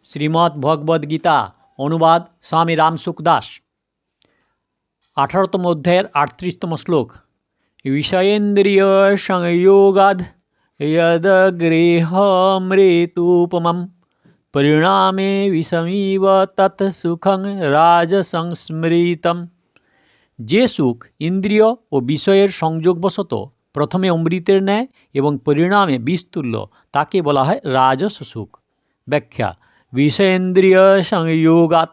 শ্রীমদ্ ভগবদ্গীতা অনুবাদ স্বামী রামসুখ দাস 18তম অধ্যায়ের 38তম শ্লোক। বিষয়েন্দ্রিয় সংয়োগাদ यदगृहमृतूपमं परिणामे विषमिव तत् सुखं রাজসংস্মৃতম। যে সুখ ইন্দ্রিয় ও বিষয়ের সংযোগবশত প্রথমে অমৃতের ন্যায় এবং পরিণামে বিষতুল্য তাকে বলা হয় রাজস সুখ। ব্যাখ্যা: বিষয়েন্দ্রিয় সংযোগাৎ,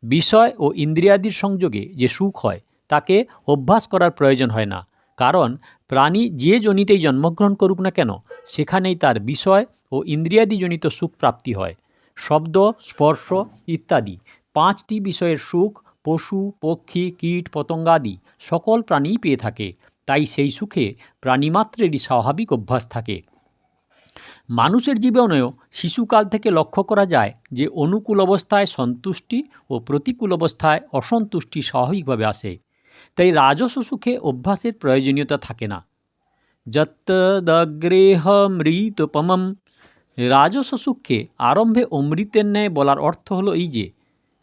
বিষয় ও ইন্দ্রিয়াদির সংযোগে যে সুখ হয় তাকে অভ্যাস করার প্রয়োজন হয় না, কারণ প্রাণী যে জনিতেই জন্মগ্রহণ করুক না কেন সেখানেই তার বিষয় ও ইন্দ্রিয়াদিজনিত সুখ প্রাপ্তি হয়। শব্দ, স্পর্শ ইত্যাদি 5টি বিষয়ের সুখ পশু, পক্ষী, কীট, পতঙ্গাদি সকল প্রাণীই পেয়ে থাকে, তাই সেই সুখে প্রাণীমাত্রেরই স্বাভাবিক অভ্যাস থাকে। মানুষের জীবনেও শিশুকাল থেকে লক্ষ্য করা যায় যে অনুকূল অবস্থায় সন্তুষ্টি ও প্রতিকূল অবস্থায় অসন্তুষ্টি স্বাভাবিকভাবে আসে, তাই রাজস সুখে অভ্যাসের প্রয়োজনীয়তা থাকে না। যত্তদগ্রেহমৃতোপমম, রাজস সুখকে আরম্ভে অমৃতের ন্যায় বলার অর্থ হলো এই যে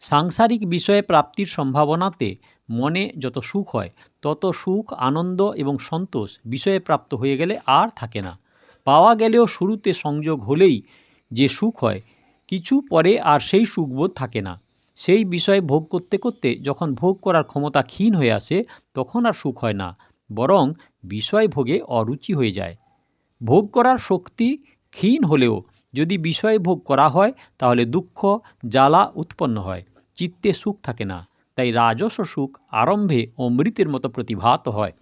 সাংসারিক বিষয়ে প্রাপ্তির সম্ভাবনাতে মনে যত সুখ হয় তত সুখ, আনন্দ এবং সন্তোষ বিষয়ে প্রাপ্ত হয়ে গেলে আর থাকে না। পাওয়া গেলেও শুরুতে সংযোগ হলেই যে সুখ হয়, কিছু পরে আর সেই সুখবোধ থাকে না। সেই বিষয়ে ভোগ করতে করতে যখন ভোগ করার ক্ষমতা ক্ষীণ হয়ে আসে তখন আর সুখ হয় না, বরং বিষয় ভোগে অরুচি হয়ে যায়। ভোগ করার শক্তি ক্ষীণ হলেও যদি বিষয় ভোগ করা হয় তাহলে দুঃখ, জ্বালা উৎপন্ন হয়, চিত্তে সুখ থাকে না। তাই রাজস সুখ আরম্ভে অমৃতের মতো প্রতিভাত হয়।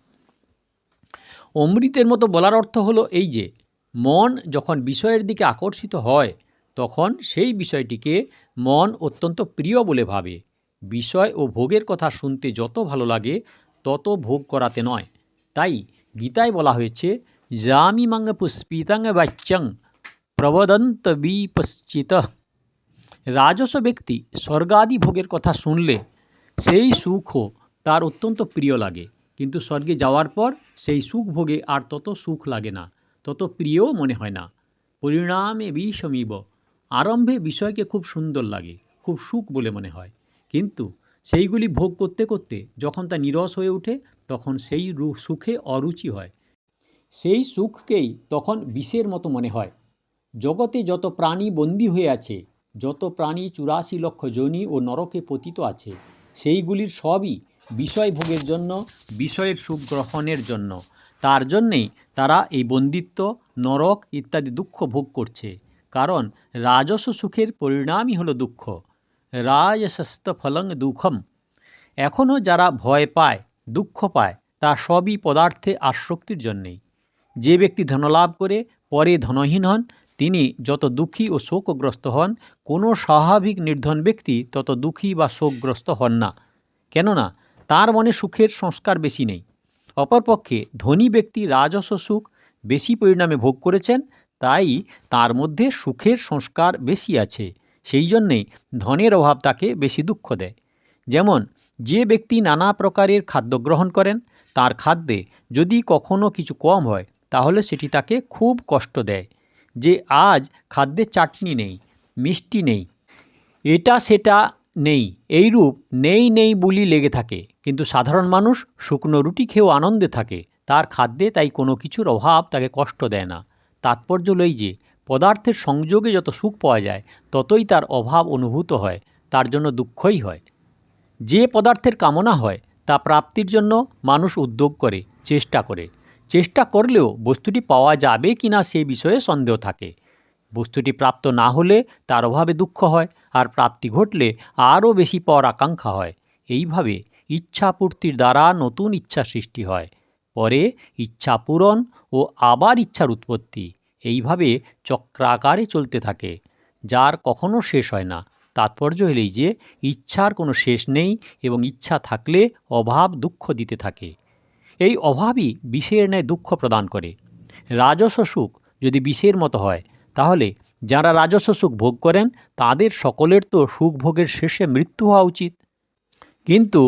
অমৃতের মতো বলার অর্থ হলো এই যে মন যখন বিষয়ের দিকে আকর্ষিত হয় তখন সেই বিষয়টিকে মন অত্যন্ত প্রিয় বলে ভাবে। বিষয় ও ভোগের কথা শুনতে যত ভালো লাগে তত ভোগ করাতে নয়। তাই গীতায় বলা হয়েছে, যামিমাং পুষ্পিতাং বাচ্যং প্রবদন্ত বিপশ্চিত। রাজস ব্যক্তি স্বর্গাদি ভোগের কথা শুনলে সেই সুখও তার অত্যন্ত প্রিয় লাগে, কিন্তু স্বর্গে যাওয়ার পর সেই সুখ ভোগে আর তত সুখ লাগে না, তত প্রিয়ও মনে হয় না। পরিণামে বিষমিব, আরম্ভে বিষয়কে খুব সুন্দর লাগে, খুব সুখ বলে মনে হয়, কিন্তু সেইগুলি ভোগ করতে করতে যখন তা নিরস হয়ে ওঠে তখন সেই সুখে অরুচি হয়। সেই সুখকেই তখন বিষের মতো মনে হয়। জগতে যত প্রাণী বন্দী হয়ে আছে, যত প্রাণী 84 লক্ষ যোনি ও নরকে পতিত আছে, সেইগুলির সবই বিষয় ভোগের জন্য, বিষয়ের সুখ গ্রহণের জন্য। তার জন্যেই তারা এই বন্দিত্ব, নরক ইত্যাদি দুঃখ ভোগ করছে, কারণ রাজস সুখের পরিণামই হলো দুঃখ। রাজসস্ত ফলং দুঃখম। এখনও যারা ভয় পায়, দুঃখ পায়, তা সবই পদার্থে আসক্তির জন্যেই। যে ব্যক্তি ধনলাভ করে পরে ধনহীন হন তিনি যত দুঃখী ও শোকগ্রস্ত হন, কোনো স্বাভাবিক নির্ধন ব্যক্তি তত দুঃখী বা শোকগ্রস্ত হন না, কেননা তার মনে সুখের সংস্কার বেশি নেই। অপরপক্ষে ধনী ব্যক্তি রাজস সুখ বেশি পরিণামে ভোগ করেছেন, তাই তার মধ্যে সুখের সংস্কার বেশি আছে, সেই জন্যেই ধনের অভাব তাকে বেশি দুঃখ দেয়। যেমন যে ব্যক্তি নানা প্রকারের খাদ্য গ্রহণ করেন, তার খাদ্যে যদি কখনো কিছু কম হয় তাহলে সেটি তাকে খুব কষ্ট দেয়। যে আজ খাদ্যে চাটনি নেই, মিষ্টি নেই, এটা সেটা নেই, এইরূপ নেই নেই বুলি লেগে থাকে, কিন্তু সাধারণ মানুষ শুকনো রুটি খেয়েও আনন্দে থাকে, তার খাদ্যে তাই কোনো কিছুর অভাব তাকে কষ্ট দেয় না। তাৎপর্য হলো এই যে পদার্থের সংযোগে যত সুখ পাওয়া যায় ততই তার অভাব অনুভূত হয়, তার জন্য দুঃখই হয়। যে পদার্থের কামনা হয় তা প্রাপ্তির জন্য মানুষ উদ্যোগ করে, চেষ্টা করে, চেষ্টা করলেও বস্তুটি পাওয়া যাবে কি না সে বিষয়ে সন্দেহ থাকে। বস্তুটি প্রাপ্ত না হলে তার অভাবে দুঃখ হয়, আর প্রাপ্তি ঘটলে আরও বেশি পাওয়ার আকাঙ্ক্ষা হয়। এইভাবে ইচ্ছাপূর্তির দ্বারা নতুন ইচ্ছা সৃষ্টি হয়, পরে ইচ্ছা পূরণ ও আবার ইচ্ছার উৎপত্তি, এইভাবে চক্রাকারে চলতে থাকে, যার কখনো শেষ হয় না। তাৎপর্য হলেই যে ইচ্ছার কোনো শেষ নেই এবং ইচ্ছা থাকলে অভাব দুঃখ দিতে থাকে। এই অভাবই বিষের ন্যায় দুঃখ প্রদান করে। রাজস সুখ যদি বিষের মতো হয় তাহলে যারা রাজস সুখ ভোগ করেন তাদের সকলের তো সুখ ভোগের শেষে মৃত্যু হওয়া উচিত, কিন্তু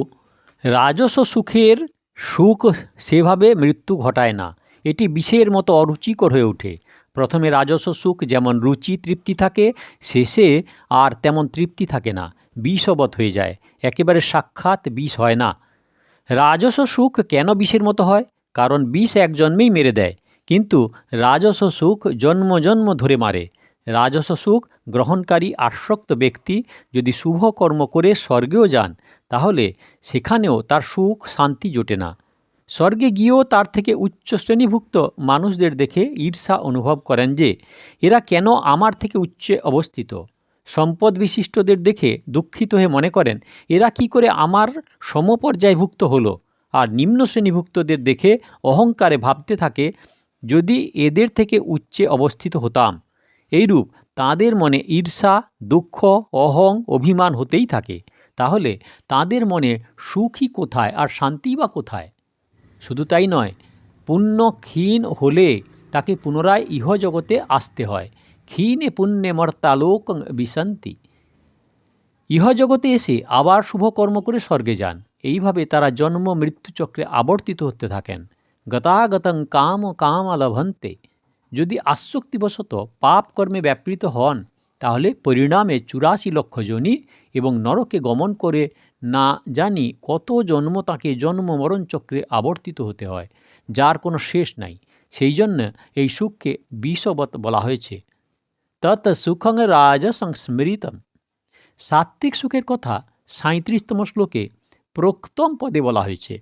রাজস সুখের সুখ সেভাবে মৃত্যু ঘটায় না, এটি বিষের মতো অরুচিকর হয়ে ওঠে। প্রথমে রাজস্ব সুখ যেমন রুচি তৃপ্তি থাকে, শেষে আর তেমন তৃপ্তি থাকে না, বিষবৎ হয়ে যায়, একেবারে সাক্ষাৎ বিষ হয় না। রাজস্ব সুখ কেন বিষের মতো হয়? কারণ বিষ এক জন্মেই মেরে দেয়, কিন্তু রাজস্ব সুখ জন্ম জন্ম ধরে মারে। রাজস্ব সুখ গ্রহণকারী আসক্ত ব্যক্তি যদি শুভ কর্ম করে স্বর্গেও যান, তাহলে সেখানেও তার সুখ শান্তি জোটে না। স্বর্গে গিয়েও তার থেকে উচ্চ শ্রেণীভুক্ত মানুষদের দেখে ঈর্ষা অনুভব করেন যে এরা কেন আমার থেকে উচ্চে অবস্থিত। সম্পদ বিশিষ্টদের দেখে দুঃখিত হয়ে মনে করেন এরা কি করে আমার সমপর্যায়ভুক্ত হলো, আর নিম্ন শ্রেণীভুক্তদের দেখে অহংকারে ভাবতে থাকে যদি এদের থেকে উচ্চে অবস্থিত হতাম। এইরূপ তাদের মনে ঈর্ষা, দুঃখ, অহং, অভিমান হতেই থাকে। তাহলে তাদের মনে সুখই কোথায় আর শান্তিই বা কোথায়? শুধু তাই নয়, পুণ্য ক্ষীণ হলে তাকে পুনরায় ইহজগতে আসতে হয়। ক্ষীণে পুণ্যে মর্তালোক বিশান্তি। ইহজগতে এসে আবার শুভকর্ম করে স্বর্গে যান। এইভাবে তারা জন্ম মৃত্যুচক্রে আবর্তিত হতে থাকেন। গতাগতং কাম কামালভন্তে। যদি আসক্তিবশত পাপ কর্মে ব্যাপৃত হন, তাহলে পরিণামে 84 লক্ষ যোনি এবং নরকে গমন করে না জানি কত জন্ম তাকে জন্ম মরণ চক্রে আবর্তিত হতে হয়, যার কোনো শেষ নাই। সেই জন্য এই সুখকে বিষবৎ বলা হয়েছে। তৎ সুখং রাজসং স্মৃতম। সাত্ত্বিক সুখের কথা 37তম শ্লোকে প্রোক্তম পদে বলা হয়েছে,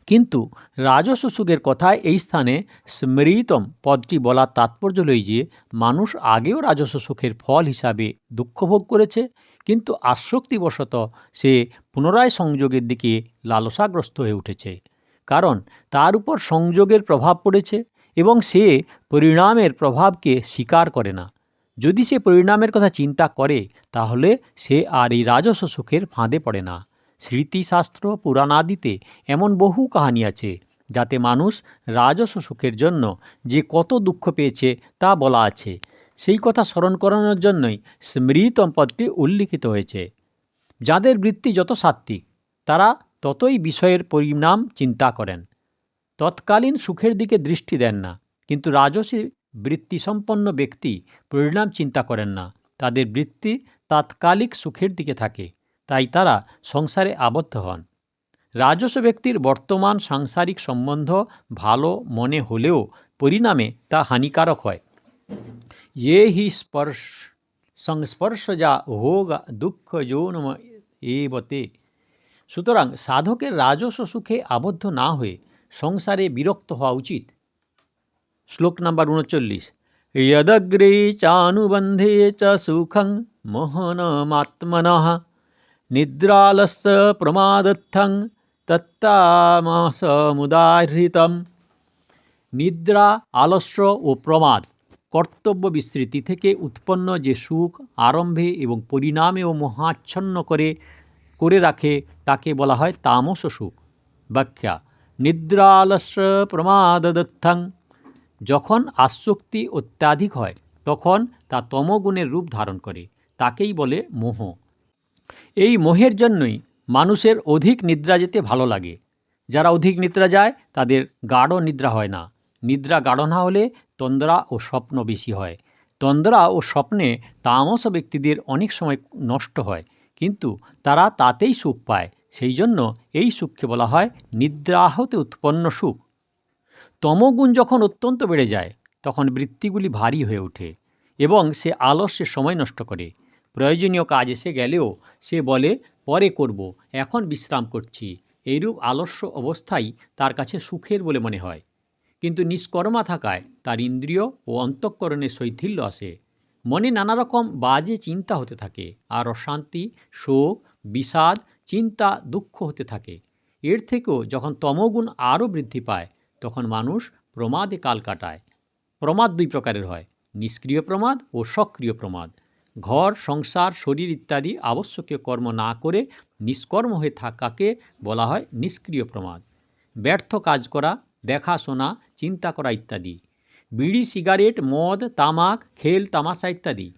কিন্তু রাজস্ব সুখের কথায় এই স্থানে স্মৃতম পদটি বলার তাৎপর্য হল যে মানুষ আগেও রাজস্ব সুখের ফল হিসাবে দুঃখ ভোগ করেছে, কিন্তু আসক্তিবশত সে পুনরায় সংযোগের দিকে লালসাগ্রস্ত হয়ে উঠেছে, কারণ তার উপর সংযোগের প্রভাব পড়েছে এবং সে পরিণামের প্রভাবকে স্বীকার করে না। যদি সে পরিণামের কথা চিন্তা করে, তাহলে সে আর এই রাজস্ব সুখের ফাঁদে পড়ে না। স্মৃতিশাস্ত্র পুরাণাদিতে এমন বহু কাহিনী আছে যাতে মানুষ রাজস্ব সুখের জন্য যে কত দুঃখ পেয়েছে তা বলা আছে। সেই কথা স্মরণ করানোর জন্যই স্মৃতম পদটি উল্লিখিত হয়েছে। যাদের বৃত্তি যত সাত্ত্বিক, তারা ততই বিষয়ের পরিণাম চিন্তা করেন, তৎকালীন সুখের দিকে দৃষ্টি দেন না। কিন্তু রাজসী বৃত্তিসম্পন্ন ব্যক্তি পরিণাম চিন্তা করেন না, তাদের বৃত্তি তাৎকালিক সুখের দিকে থাকে, তাই তারা সংসারে আবদ্ধ হন। রাজস্ব ব্যক্তির বর্তমান সাংসারিক সম্বন্ধ ভালো মনে হলেও পরিণামে তা হানিকারক হয়। ये हि সংস্পর্শজা ভোগ দুঃখ যৌনম এবতে। সুতরাং সাধকের রাজস্ব সুখে আবদ্ধ না হয়ে সংসারে বিরক্ত হওয়া উচিত। শ্লোক নাম্বার 39। यदग्रे चानुबन्धे च सुखं मोहनमात्मनः निद्रालस्य प्रमादत्थं तत्तामसमुदाहृतम्। নিদ্রা, আলস্য ও প্রমাদ, কর্তব্য বিস্মৃতি থেকে উৎপন্ন যে সুখ আরম্ভে এবং পরিণামেও মোহাচ্ছন্ন করে রাখে তাকে বলা হয় তামস সুখ। ব্যাখ্যা: নিদ্রালস্য প্রমাদদত্থং। যখন আসক্তি অত্যাধিক হয় তখন তা তমগুণের রূপ ধারণ করে, তাকেই বলে মোহ। এই মোহের জন্যই মানুষের অধিক নিদ্রা যেতে ভালো লাগে। যারা অধিক নিদ্রা যায় তাদের গাঢ় নিদ্রা হয় না। নিদ্রা গাঢ় না হলে তন্দ্রা ও স্বপ্ন বেশি হয়। তন্দ্রা ও স্বপ্নে তামস ব্যক্তিদের অনেক সময় নষ্ট হয়, কিন্তু তারা তাতেই সুখ পায়। সেই জন্য এই সুখকে বলা হয় নিদ্রা হতে উৎপন্ন সুখ। তমগুণ যখন অত্যন্ত বেড়ে যায় তখন বৃত্তিগুলি ভারী হয়ে ওঠে এবং সে আলস্যে সময় নষ্ট করে। প্রয়োজনীয় কাজ এসে গেলেও সে বলে পরে করব, এখন বিশ্রাম করছি। এইরূপ আলস্য অবস্থাই তার কাছে সুখের বলে মনে হয়। কিন্তু নিষ্কর্মা থাকায় তার ইন্দ্রিয় ও অন্তঃকরণে শৈথিল্য আসে। মনে নানা রকম বাজে চিন্তা হতে থাকে, আর অশান্তি, শোক, বিষাদ, চিন্তা, দুঃখ হতে থাকে। এর থেকেও যখন তমগুণ আরও বৃদ্ধি পায় তখন মানুষ প্রমাদে কাল কাটায়। প্রমাদ দুই প্রকারের হয়, নিষ্ক্রিয় প্রমাদ ও সক্রিয় প্রমাদ। ঘর, সংসার, শরীর ইত্যাদি আবশ্যকীয় কর্ম না করে নিষ্কর্ম হয়ে থাকাকে বলা হয় নিষ্ক্রিয় প্রমাদ। ব্যর্থ কাজ করা, দেখাশোনা, চিন্তা করা ইত্যাদি। বিড়ি, সিগারেট, মদ, তামাক, খেল, তামাশা ইত্যাদি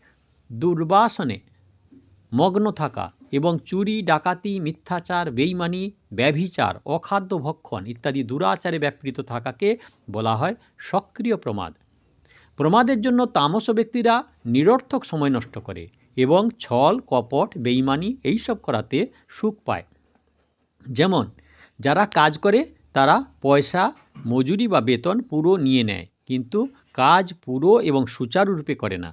দুর্বাসনে মগ্ন থাকা এবং চুরি, ডাকাতি, মিথ্যাচার, বেইমানি, ব্যভিচার, অখাদ্য ভক্ষণ ইত্যাদি দুরাচারে ব্যাপৃত থাকাকে বলা হয় সক্রিয় প্রমাদ। প্রমাদের জন্য তামস ব্যক্তিরা নিরর্থক সময় নষ্ট করে এবং ছল কপট বেঈমানি এইসব করাতে সুখ পায়। যেমন যারা কাজ করে তারা পয়সা মজুরি বা বেতন পুরো নিয়ে নেয়, কিন্তু কাজ পুরো এবং সুচারুরূপে করে না।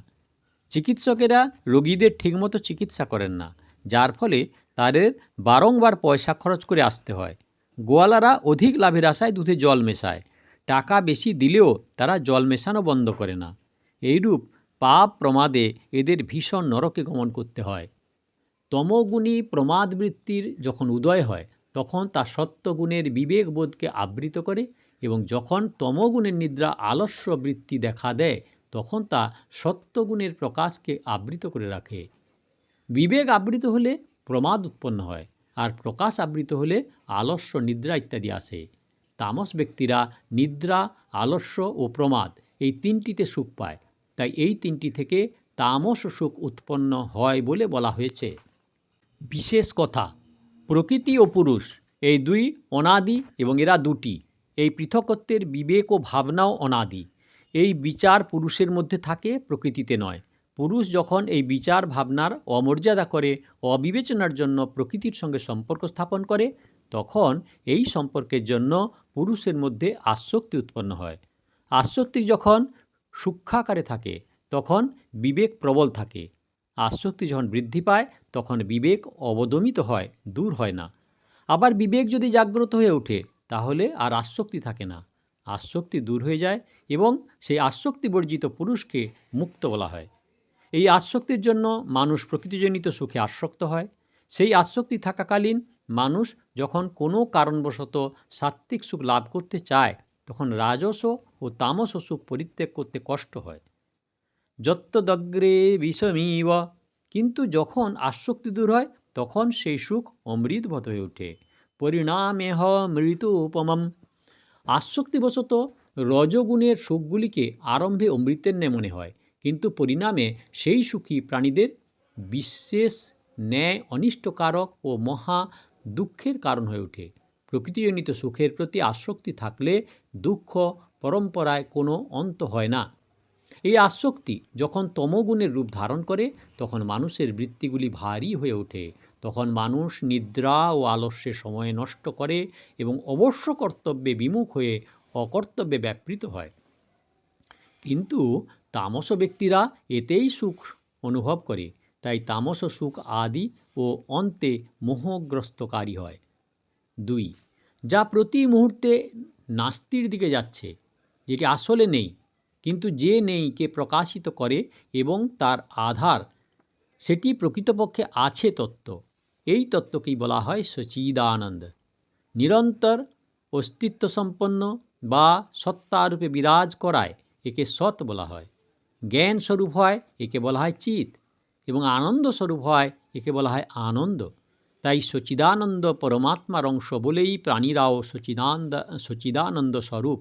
চিকিৎসকেরা রোগীদের ঠিকমতো চিকিৎসা করেন না, যার ফলে তাদের বারংবার পয়সা খরচ করে আসতে হয়। গোয়ালারা অধিক লাভের আশায় দুধে জল মেশায়, টাকা বেশি দিলেও তারা জল মেশানো বন্ধ করে না। এইরূপ পাপ প্রমাদে এদের ভীষণ নরকে গমন করতে হয়। তমগুণী প্রমাদ বৃত্তির যখন উদয় হয় তখন তা সত্যগুণের বিবেকবোধকে আবৃত করে, এবং যখন তমগুণের নিদ্রা আলস্য বৃত্তি দেখা দেয় তখন তা সত্যগুণের প্রকাশকে আবৃত করে রাখে। বিবেক আবৃত হলে প্রমাদ উৎপন্ন হয়, আর প্রকাশ আবৃত হলে আলস্য নিদ্রা ইত্যাদি আসে। তামস ব্যক্তিরা নিদ্রা, আলস্য ও প্রমাদ এই তিনটিতে সুখ পায়, তাই এই তিনটি থেকে তামস সুখ উৎপন্ন হয় বলে বলা হয়েছে। বিশেষ কথা, প্রকৃতি ও পুরুষ এই দুই অনাদি এবং এরা দুটি। এই পৃথকত্বের বিবেক ও ভাবনাও অনাদি। এই বিচার পুরুষের মধ্যে থাকে, প্রকৃতিতে নয়। পুরুষ যখন এই বিচার ভাবনার অমর্যাদা করে অবিবেচনার জন্য প্রকৃতির সঙ্গে সম্পর্ক স্থাপন করে, তখন এই সম্পর্কের জন্য পুরুষের মধ্যে আসক্তি উৎপন্ন হয়। আসক্তি যখন সূক্ষ্মাকারে থাকে তখন বিবেক প্রবল থাকে। আসক্তি যখন বৃদ্ধি পায় তখন বিবেক অবদমিত হয়, দূর হয় না। আবার বিবেক যদি জাগ্রত হয়ে ওঠে তাহলে আর আসক্তি থাকে না, আসক্তি দূর হয়ে যায় এবং সেই আসক্তি বর্জিত পুরুষকে মুক্ত বলা হয়। এই আসক্তির জন্য মানুষ প্রকৃতিজনিত সুখে আসক্ত হয়। সেই আসক্তি থাকাকালীন মানুষ যখন কোনো কারণবশত সাত্ত্বিক সুখ লাভ করতে চায় তখন রাজস ও তামস সুখ পরিত্যাগ করতে কষ্ট হয়। যত্তদগ্রে বিষমীব, কিন্তু যখন আসক্তি দূর হয় তখন সেই সুখ অমৃতবৎ হয়ে ওঠে। পরিণামেহ মৃতোপমম। আসক্তিবশত রজগুণের সুখগুলিকে আরম্ভে অমৃতের ন্যায় মনে হয়, কিন্তু পরিণামে সেই সুখী প্রাণীদের বিশেষ ন্যায় অনিষ্টকারক ও মহা দুঃখের কারণ হয়ে ওঠে। প্রকৃতিজনিত সুখের প্রতি আসক্তি থাকলে দুঃখ পরম্পরায় কোনো অন্ত হয় না। এই আসক্তি যখন তমগুণের রূপ ধারণ করে তখন মানুষের বৃত্তিগুলি ভারী হয়ে ওঠে। তখন মানুষ নিদ্রা ও আলস্যে সময় নষ্ট করে এবং অবশ্য কর্তব্যে বিমুখ হয়ে অকর্তব্যে ব্যাপৃত হয়। কিন্তু তামস ব্যক্তিরা এতেই সুখ অনুভব করে, তাই তামস সুখ আদি ও অন্তে মোহগ্রস্তকারী হয়। 2. যা প্রতি মুহূর্তে নাস্তির দিকে যাচ্ছে, যেটি আসলে নেই, কিন্তু যে নেইকে প্রকাশিত করে এবং তার আধার সেটি প্রকৃতপক্ষে আছে তত্ত্ব। এই তত্ত্বকেই বলা হয় সচিদানন্দ। নিরন্তর অস্তিত্ব সম্পন্ন বা সত্তারূপে বিরাজ করায় একে সৎ বলা হয়। জ্ঞান স্বরূপ হয় একে বলা হয় চিৎ, এবং আনন্দ স্বরূপ হয় একে বলা হয় আনন্দ। তাই সচিদানন্দ পরমাত্মার অংশ বলেই প্রাণীরাও সচিদানন্দ স্বরূপ।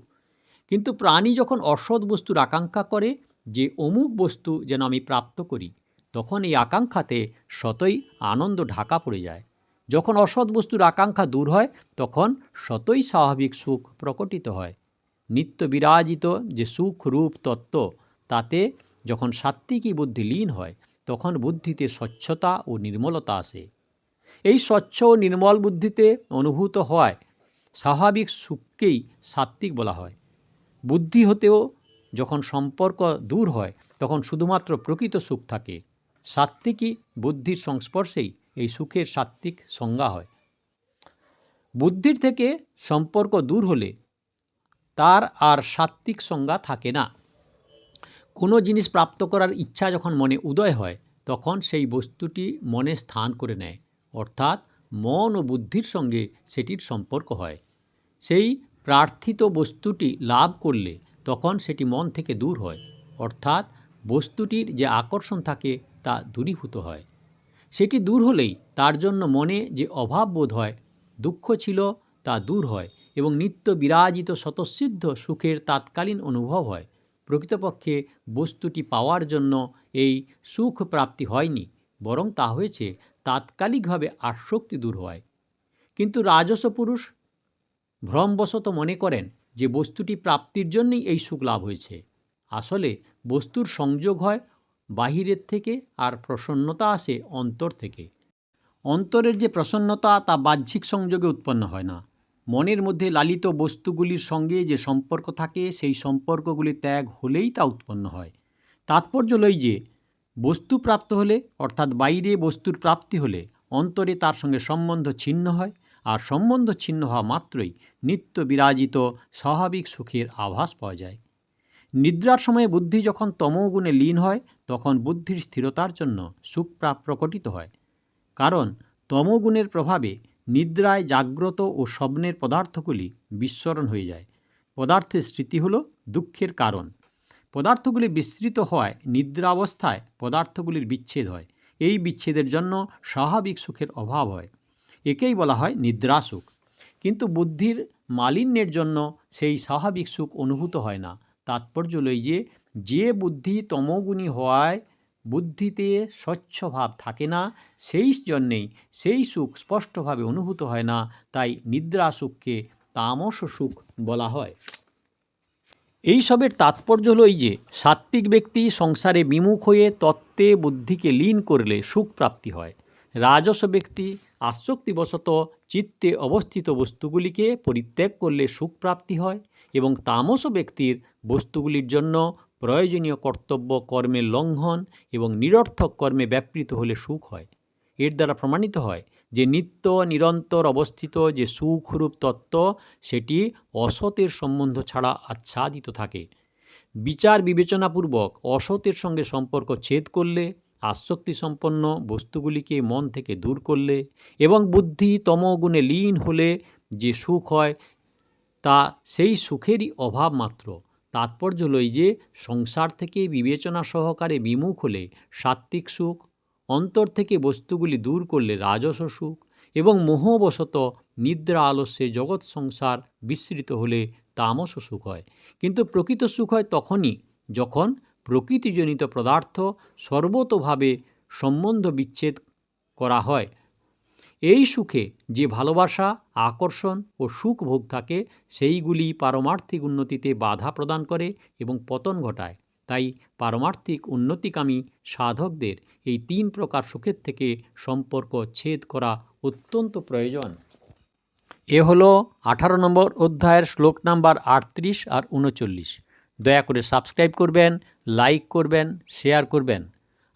কিন্তু প্রাণী যখন অসৎ বস্তুর আকাঙ্ক্ষা করে যে অমুক বস্তু যেন আমি প্রাপ্ত করি, তখন এই আকাঙ্ক্ষাতে সতই আনন্দ ঢাকা পড়ে যায়। যখন অসৎ বস্তুর আকাঙ্ক্ষা দূর হয় তখন সতই স্বাভাবিক সুখ প্রকটিত হয়। নিত্য বিরাজিত যে সুখ রূপ তত্ত্ব, তাতে যখন সাত্ত্বিকী বুদ্ধি লীন হয় তখন বুদ্ধিতে স্বচ্ছতা ও নির্মলতা আসে। এই স্বচ্ছ ও নির্মল বুদ্ধিতে অনুভূত হয় স্বাভাবিক সুখকেই সাত্ত্বিক বলা হয়। বুদ্ধি হতেও যখন সম্পর্ক দূর হয় তখন শুধুমাত্র প্রকৃত সুখ থাকে। সাত্ত্বিকী বুদ্ধির সংস্পর্শেই এই সুখের সাত্ত্বিক সংজ্ঞা হয়। বুদ্ধির থেকে সম্পর্ক দূর হলে তার আর সাত্ত্বিক সংজ্ঞা থাকে না। কোনো জিনিস প্রাপ্ত করার ইচ্ছা যখন মনে উদয় হয় তখন সেই বস্তুটি মনে স্থান করে নেয়, অর্থাৎ মন ও বুদ্ধির সঙ্গে সেটির সম্পর্ক হয়। সেই প্রার্থিত বস্তুটি লাভ করলে তখন সেটি মন থেকে দূর হয়, অর্থাৎ বস্তুটির যে আকর্ষণ থাকে তা দূরীভূত হয়। সেটি দূর হলেই তার জন্য মনে যে অভাব বোধ হয়, দুঃখ ছিল, তা দূর হয় এবং নিত্য বিরাজিত স্বতঃসিদ্ধ সুখের তাৎকালীন অনুভব হয়। প্রকৃতপক্ষে বস্তুটি পাওয়ার জন্য এই সুখ প্রাপ্তি হয়নি, বরং তা হয়েছে তাৎকালিকভাবে আসক্তি দূর হয়। কিন্তু রাজস পুরুষ ভ্রমবশত মনে করেন যে বস্তুটি প্রাপ্তির জন্যই এই সুখ লাভ হয়েছে। আসলে বস্তুর সংযোগ হয় বাহিরের থেকে, আর প্রসন্নতা আসে অন্তর থেকে। অন্তরের যে প্রসন্নতা তা বাহ্যিক সংযোগে উৎপন্ন হয় না। মনের মধ্যে লালিত বস্তুগুলির সঙ্গে যে সম্পর্ক থাকে সেই সম্পর্কগুলি ত্যাগ হলেই তা উৎপন্ন হয়। তাৎপর্য লই যে বস্তু প্রাপ্ত হলে, অর্থাৎ বাইরে বস্তুর প্রাপ্তি হলে অন্তরে তার সঙ্গে সম্বন্ধ ছিন্ন হয়, আর সম্বন্ধ ছিন্ন হওয়া মাত্রই নিত্য বিরাজিত স্বাভাবিক সুখের আভাস পাওয়া যায়। নিদ্রার সময়ে বুদ্ধি যখন তমোগুণে লীন হয় তখন বুদ্ধির স্থিরতার জন্য সুখ প্রকটিত হয়। কারণ তমোগুণের প্রভাবে নিদ্রায় জাগ্রত ও স্বপ্নের পদার্থগুলি বিস্মরণ হয়ে যায়। পদার্থের স্মৃতি হল দুঃখের কারণ। পদার্থগুলি বিস্মৃত হওয়ায় নিদ্রাবস্থায় পদার্থগুলির বিচ্ছেদ হয়। এই বিচ্ছেদের জন্য স্বাভাবিক সুখের অভাব হয়। একেই বলা হয় নিদ্রা সুখ। কিন্তু বুদ্ধির মালিন্যের জন্য সেই স্বাভাবিক সুখ অনুভূত হয় না। তাৎপর্য লই যে বুদ্ধি তমোগুণী হওয়ায় বুদ্ধিতে স্বচ্ছ ভাব থাকে না, সেই জন্যেই সেই সুখ স্পষ্টভাবে অনুভূত হয় না। তাই নিদ্রা সুখকে তামস সুখ বলা হয়। এইসবের তাৎপর্য হল যে সাত্ত্বিক ব্যক্তি সংসারে বিমুখ হয়ে তত্ত্বে বুদ্ধিকে লীন করলে সুখ প্রাপ্তি হয়। রাজস ব্যক্তি আসক্তিবশত চিত্তে অবস্থিত বস্তুগুলিকে পরিত্যাগ করলে সুখ প্রাপ্তি হয়, এবং তামস ব্যক্তির বস্তুগুলির জন্য প্রয়োজনীয় কর্তব্য কর্মের লঙ্ঘন এবং নিরর্থক কর্মে ব্যাপৃত হলে সুখ হয়। এর দ্বারা প্রমাণিত হয় যে নিত্য নিরন্তর অবস্থিত যে সুখরূপ তত্ত্ব সেটি অসতের সম্বন্ধ ছাড়া আচ্ছাদিত থাকে। বিচার বিবেচনাপূর্বক অসতের সঙ্গে সম্পর্ক ছেদ করলে, আসক্তিসম্পন্ন বস্তুগুলিকে মন থেকে দূর করলে এবং বুদ্ধি তমোগুণে লীন হলে যে সুখ হয় তা সেই সুখেরই অভাব মাত্র। তাৎপর্য লই যে সংসার থেকে বিবেচনা সহকারে বিমুখ হলে সাত্ত্বিক সুখ, অন্তর থেকে বস্তুগুলি দূর করলে রাজস সুখ, এবং মোহবশত নিদ্রা আলস্যে জগৎ সংসার বিস্মৃত হলে তামস সুখ হয়। কিন্তু প্রকৃত সুখ হয় তখনই যখন প্রকৃতিজনিত পদার্থ সর্বতোভাবে সম্বন্ধ বিচ্ছেদ করা হয়। এই সুখে যে ভালোবাসা, আকর্ষণ ও সুখ ভোগ থাকে সেইগুলি পারমার্থিক উন্নতিতে বাধা প্রদান করে এবং পতন ঘটায়। তাই পারমার্থিক উন্নতিকামী সাধকদের এই 3 প্রকার সুখের থেকে সম্পর্ক ছেদ করা অত্যন্ত প্রয়োজন। এ হলো 18 নম্বর অধ্যায়ের শ্লোক নাম্বার 38 আর 39। দয়া করে সাবস্ক্রাইব করবেন, লাইক করবেন, শেয়ার করবেন।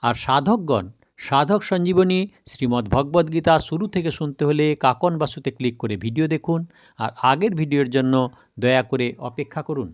আর সাধকগণ সাধক সঞ্জীবনী শ্রীমদ্ ভগবদ্গীতা শুরু থেকে শুনতে হলে কাকন বাসুতে ক্লিক করে ভিডিও দেখুন, আর আগের ভিডিওর জন্য দয়া করে অপেক্ষা করুন।